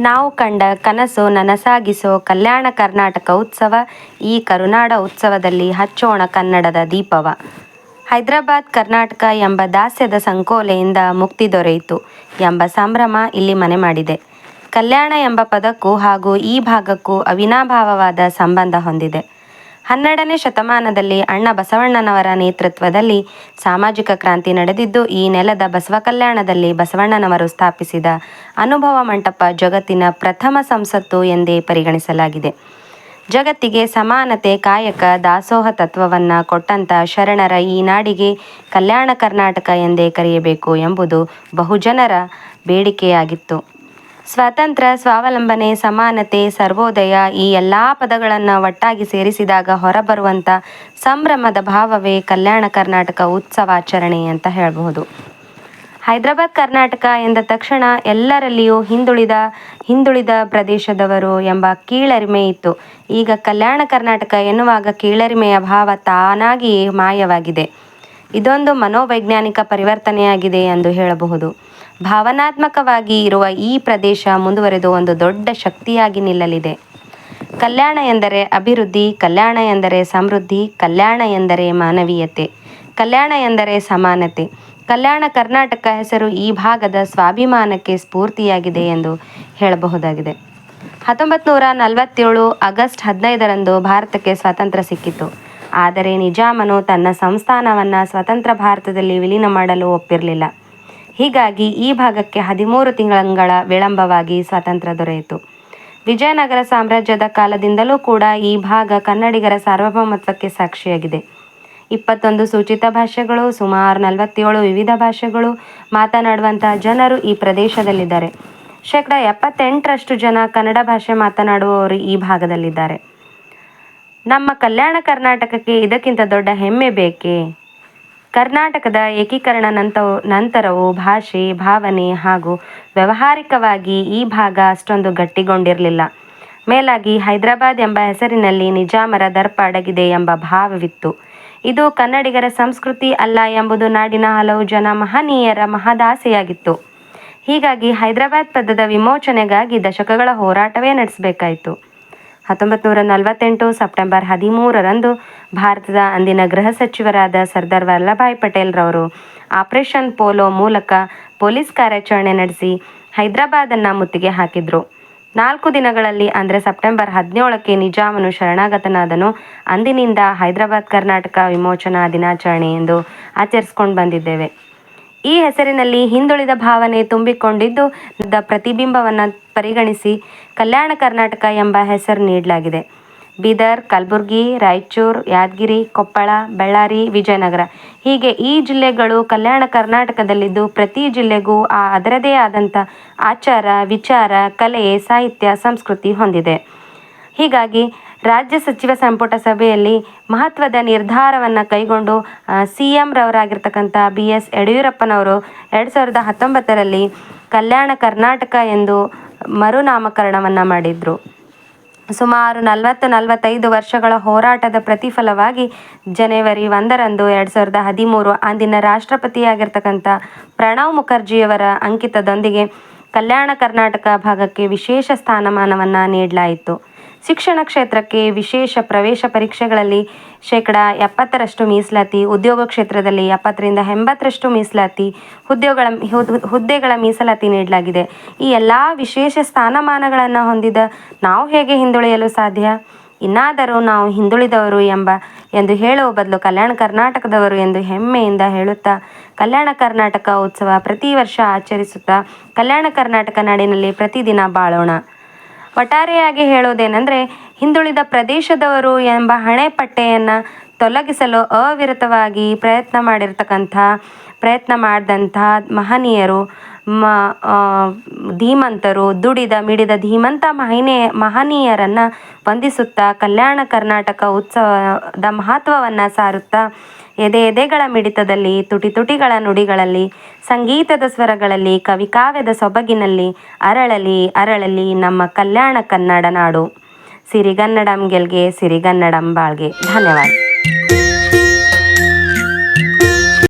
ನಾವು ಕಂಡ ಕನಸು ನನಸಾಗಿಸೋ ಕಲ್ಯಾಣ ಕರ್ನಾಟಕ ಉತ್ಸವ. ಈ ಕರುನಾಡ ಉತ್ಸವದಲ್ಲಿ ಹಚ್ಚೋಣ ಕನ್ನಡದ ದೀಪವ. ಹೈದರಾಬಾದ್ ಕರ್ನಾಟಕ ಎಂಬ ದಾಸ್ಯದ ಸಂಕೋಲೆಯಿಂದ ಮುಕ್ತಿ ದೊರೆಯಿತು ಎಂಬ ಸಂಭ್ರಮ ಇಲ್ಲಿ ಮನೆ ಮಾಡಿದೆ. ಕಲ್ಯಾಣ ಎಂಬ ಪದಕ್ಕೂ ಹಾಗೂ ಈ ಭಾಗಕ್ಕೂ ಅವಿನಾಭಾವವಾದ ಸಂಬಂಧ ಹೊಂದಿದೆ. 12ನೇ ಶತಮಾನದಲ್ಲಿ ಅಣ್ಣ ಬಸವಣ್ಣನವರ ನೇತೃತ್ವದಲ್ಲಿ ಸಾಮಾಜಿಕ ಕ್ರಾಂತಿ ನಡೆದಿದ್ದು, ಈ ನೆಲದ ಬಸವ ಕಲ್ಯಾಣದಲ್ಲಿ ಬಸವಣ್ಣನವರು ಸ್ಥಾಪಿಸಿದ ಅನುಭವ ಮಂಟಪ ಜಗತ್ತಿನ ಪ್ರಥಮ ಸಂಸತ್ತು ಎಂದೇ ಪರಿಗಣಿಸಲಾಗಿದೆ. ಜಗತ್ತಿಗೆ ಸಮಾನತೆ, ಕಾಯಕ, ದಾಸೋಹ ತತ್ವವನ್ನು ಕೊಟ್ಟಂಥ ಶರಣರ ಈ ನಾಡಿಗೆ ಕಲ್ಯಾಣ ಕರ್ನಾಟಕ ಎಂದೇ ಕರೆಯಬೇಕು ಎಂಬುದು ಬಹುಜನರ ಬೇಡಿಕೆಯಾಗಿತ್ತು. ಸ್ವಾತಂತ್ರ್ಯ, ಸ್ವಾವಲಂಬನೆ, ಸಮಾನತೆ, ಸರ್ವೋದಯ ಈ ಎಲ್ಲ ಪದಗಳನ್ನು ಒಟ್ಟಾಗಿ ಸೇರಿಸಿದಾಗ ಹೊರಬರುವಂಥ ಸಂಭ್ರಮದ ಭಾವವೇ ಕಲ್ಯಾಣ ಕರ್ನಾಟಕ ಉತ್ಸವಾಚರಣೆ ಅಂತ ಹೇಳಬಹುದು. ಹೈದರಾಬಾದ್ ಕರ್ನಾಟಕ ಎಂದ ತಕ್ಷಣ ಎಲ್ಲರಲ್ಲಿಯೂ ಹಿಂದುಳಿದ ಪ್ರದೇಶದವರು ಎಂಬ ಕೀಳರಿಮೆ ಇತ್ತು. ಈಗ ಕಲ್ಯಾಣ ಕರ್ನಾಟಕ ಎನ್ನುವಾಗ ಕೀಳರಿಮೆಯ ಭಾವ ತಾನಾಗಿಯೇ ಮಾಯವಾಗಿದೆ. ಇದೊಂದು ಮನೋವೈಜ್ಞಾನಿಕ ಪರಿವರ್ತನೆಯಾಗಿದೆ ಎಂದು ಹೇಳಬಹುದು. ಭಾವನಾತ್ಮಕವಾಗಿ ಇರುವ ಈ ಪ್ರದೇಶ ಮುಂದುವರೆದು ಒಂದು ದೊಡ್ಡ ಶಕ್ತಿಯಾಗಿ ನಿಲ್ಲಲಿದೆ. ಕಲ್ಯಾಣ ಎಂದರೆ ಅಭಿವೃದ್ಧಿ, ಕಲ್ಯಾಣ ಎಂದರೆ ಸಮೃದ್ಧಿ, ಕಲ್ಯಾಣ ಎಂದರೆ ಮಾನವೀಯತೆ, ಕಲ್ಯಾಣ ಎಂದರೆ ಸಮಾನತೆ. ಕಲ್ಯಾಣ ಕರ್ನಾಟಕ ಹೆಸರು ಈ ಭಾಗದ ಸ್ವಾಭಿಮಾನಕ್ಕೆ ಸ್ಫೂರ್ತಿಯಾಗಿದೆ ಎಂದು ಹೇಳಬಹುದಾಗಿದೆ. 1947 ಆಗಸ್ಟ್ 15ರಂದು ಭಾರತಕ್ಕೆ ಸ್ವಾತಂತ್ರ್ಯ ಸಿಕ್ಕಿತು. ಆದರೆ ನಿಜಾಮನು ತನ್ನ ಸಂಸ್ಥಾನವನ್ನು ಸ್ವತಂತ್ರ ಭಾರತದಲ್ಲಿ ವಿಲೀನ ಮಾಡಲು ಒಪ್ಪಿರಲಿಲ್ಲ. ಹೀಗಾಗಿ ಈ ಭಾಗಕ್ಕೆ 13 ತಿಂಗಳ ವಿಳಂಬವಾಗಿ ಸ್ವಾತಂತ್ರ್ಯ ದೊರೆಯಿತು. ವಿಜಯನಗರ ಸಾಮ್ರಾಜ್ಯದ ಕಾಲದಿಂದಲೂ ಕೂಡ ಈ ಭಾಗ ಕನ್ನಡಿಗರ ಸಾರ್ವಭೌಮತ್ವಕ್ಕೆ ಸಾಕ್ಷಿಯಾಗಿದೆ. 21 ಸೂಚಿತ ಭಾಷೆಗಳು, ಸುಮಾರು 47 ವಿವಿಧ ಭಾಷೆಗಳು ಮಾತನಾಡುವಂತಹ ಜನರು ಈ ಪ್ರದೇಶದಲ್ಲಿದ್ದಾರೆ. 78% ಜನ ಕನ್ನಡ ಭಾಷೆ ಮಾತನಾಡುವವರು ಈ ಭಾಗದಲ್ಲಿದ್ದಾರೆ. ನಮ್ಮ ಕಲ್ಯಾಣ ಕರ್ನಾಟಕಕ್ಕೆ ಇದಕ್ಕಿಂತ ದೊಡ್ಡ ಹೆಮ್ಮೆ ಬೇಕೇ? ಕರ್ನಾಟಕದ ಏಕೀಕರಣ ನಂತರವೂ ಭಾಷೆ, ಭಾವನೆ ಹಾಗೂ ವ್ಯಾವಹಾರಿಕವಾಗಿ ಈ ಭಾಗ ಅಷ್ಟೊಂದು ಗಟ್ಟಿಗೊಂಡಿರಲಿಲ್ಲ. ಮೇಲಾಗಿ ಹೈದರಾಬಾದ್ ಎಂಬ ಹೆಸರಿನಲ್ಲಿ ನಿಜಾಮರ ದರ್ಪ ಅಡಗಿದೆ ಎಂಬ ಭಾವವಿತ್ತು. ಇದು ಕನ್ನಡಿಗರ ಸಂಸ್ಕೃತಿ ಅಲ್ಲ ಎಂಬುದು ನಾಡಿನ ಹಲವು ಜನ ಮಹನೀಯರ ಮಹದಾಸೆಯಾಗಿತ್ತು. ಹೀಗಾಗಿ ಹೈದರಾಬಾದ್ ಪದದ ವಿಮೋಚನೆಗಾಗಿ ದಶಕಗಳ ಹೋರಾಟವೇ ನಡೆಸಬೇಕಾಯಿತು. 1948 ಸೆಪ್ಟೆಂಬರ್ 13ರಂದು ಭಾರತದ ಅಂದಿನ ಗೃಹ ಸಚಿವರಾದ ಸರ್ದಾರ್ ವಲ್ಲಭಾಯ್ ಪಟೇಲ್ರವರು ಆಪರೇಷನ್ ಪೋಲೋ ಮೂಲಕ ಪೊಲೀಸ್ ಕಾರ್ಯಾಚರಣೆ ನಡೆಸಿ ಹೈದರಾಬಾದನ್ನು ಮುತ್ತಿಗೆ ಹಾಕಿದ್ರು. 4 ದಿನಗಳಲ್ಲಿ ಅಂದರೆ ಸೆಪ್ಟೆಂಬರ್ 17ಕ್ಕೆ ನಿಜಾಮನು ಶರಣಾಗತನಾದನು. ಅಂದಿನಿಂದ ಹೈದರಾಬಾದ್ ಕರ್ನಾಟಕ ವಿಮೋಚನಾ ದಿನಾಚರಣೆ ಎಂದು ಆಚರಿಸಿಕೊಂಡು ಬಂದಿದ್ದೇವೆ. ಈ ಹೆಸರಿನಲ್ಲಿ ಹಿಂದುಳಿದ ಭಾವನೆ ತುಂಬಿಕೊಂಡಿದ್ದು ಪ್ರತಿಬಿಂಬವನ್ನು ಪರಿಗಣಿಸಿ ಕಲ್ಯಾಣ ಕರ್ನಾಟಕ ಎಂಬ ಹೆಸರು ನೀಡಲಾಗಿದೆ. ಬೀದರ್, ಕಲಬುರಗಿ, ರಾಯಚೂರು, ಯಾದಗಿರಿ, ಕೊಪ್ಪಳ, ಬಳ್ಳಾರಿ, ವಿಜಯನಗರ ಹೀಗೆ ಈ ಜಿಲ್ಲೆಗಳು ಕಲ್ಯಾಣ ಕರ್ನಾಟಕದಲ್ಲಿದ್ದು ಪ್ರತಿ ಜಿಲ್ಲೆಗೂ ಅದರದೇ ಆದಂಥ ಆಚಾರ, ವಿಚಾರ, ಕಲೆ, ಸಾಹಿತ್ಯ, ಸಂಸ್ಕೃತಿ ಹೊಂದಿದೆ. ಹೀಗಾಗಿ ರಾಜ್ಯ ಸಚಿವ ಸಂಪುಟ ಸಭೆಯಲ್ಲಿ ಮಹತ್ವದ ನಿರ್ಧಾರವನ್ನು ಕೈಗೊಂಡು CM ರವರಾಗಿರ್ತಕ್ಕಂಥ BS ಯಡಿಯೂರಪ್ಪನವರು 2019ರಲ್ಲಿ ಕಲ್ಯಾಣ ಕರ್ನಾಟಕ ಎಂದು ಮರುನಾಮಕರಣವನ್ನು ಮಾಡಿದರು. ಸುಮಾರು 40-45 ವರ್ಷಗಳ ಹೋರಾಟದ ಪ್ರತಿಫಲವಾಗಿ ಜನವರಿ 1ರಂದು 2013 ಅಂದಿನ ರಾಷ್ಟ್ರಪತಿಯಾಗಿರ್ತಕ್ಕಂಥ ಪ್ರಣವ್ ಮುಖರ್ಜಿಯವರ ಅಂಕಿತದೊಂದಿಗೆ ಕಲ್ಯಾಣ ಕರ್ನಾಟಕ ಭಾಗಕ್ಕೆ ವಿಶೇಷ ಸ್ಥಾನಮಾನವನ್ನು ನೀಡಲಾಯಿತು. ಶಿಕ್ಷಣ ಕ್ಷೇತ್ರಕ್ಕೆ ವಿಶೇಷ ಪ್ರವೇಶ ಪರೀಕ್ಷೆಗಳಲ್ಲಿ 70% ಮೀಸಲಾತಿ, ಉದ್ಯೋಗ ಕ್ಷೇತ್ರದಲ್ಲಿ 70-80% ಮೀಸಲಾತಿ, ಹುದ್ದೆಗಳ ಮೀಸಲಾತಿ ನೀಡಲಾಗಿದೆ. ಈ ಎಲ್ಲ ವಿಶೇಷ ಸ್ಥಾನಮಾನಗಳನ್ನು ಹೊಂದಿದ ನಾವು ಹೇಗೆ ಹಿಂದುಳಿಯಲು ಸಾಧ್ಯ? ಇನ್ನಾದರೂ ನಾವು ಹಿಂದುಳಿದವರು ಎಂದು ಹೇಳುವ ಬದಲು ಕಲ್ಯಾಣ ಕರ್ನಾಟಕದವರು ಎಂದು ಹೆಮ್ಮೆಯಿಂದ ಹೇಳುತ್ತಾ ಕಲ್ಯಾಣ ಕರ್ನಾಟಕ ಉತ್ಸವ ಪ್ರತಿ ವರ್ಷ ಆಚರಿಸುತ್ತಾ ಕಲ್ಯಾಣ ಕರ್ನಾಟಕ ನಾಡಿನಲ್ಲಿ ಪ್ರತಿದಿನ ಬಾಳೋಣ. ಒಟ್ಟಾರೆಯಾಗಿ ಹೇಳೋದೇನೆಂದರೆ, ಹಿಂದುಳಿದ ಪ್ರದೇಶದವರು ಎಂಬ ಹಣೆಪಟ್ಟೆಯನ್ನು ತೊಲಗಿಸಲು ಅವಿರತವಾಗಿ ಪ್ರಯತ್ನ ಮಾಡಿದಂಥ ಮಹನೀಯರು, ಧೀಮಂತರು, ಮಿಡಿದ ಧೀಮಂತ ಮಹನೀಯರನ್ನು ವಂದಿಸುತ್ತಾ ಕಲ್ಯಾಣ ಕರ್ನಾಟಕ ಉತ್ಸವದ ಮಹತ್ವವನ್ನು ಸಾರುತ್ತಾ ಎದೆಗಳ ಮಿಡಿತದಲ್ಲಿ, ತುಟಿಗಳ ನುಡಿಗಳಲ್ಲಿ, ಸಂಗೀತದ ಸ್ವರಗಳಲ್ಲಿ, ಕವಿಕಾವ್ಯದ ಸೊಬಗಿನಲ್ಲಿ ಅರಳಲಿ ನಮ್ಮ ಕಲ್ಯಾಣ ಕನ್ನಡ ನಾಡು. ಸಿರಿಗನ್ನಡಂ ಗೆಲ್ಗೆ, ಸಿರಿಗನ್ನಡಂ ಬಾಳ್ಗೆ. ಧನ್ಯವಾದ.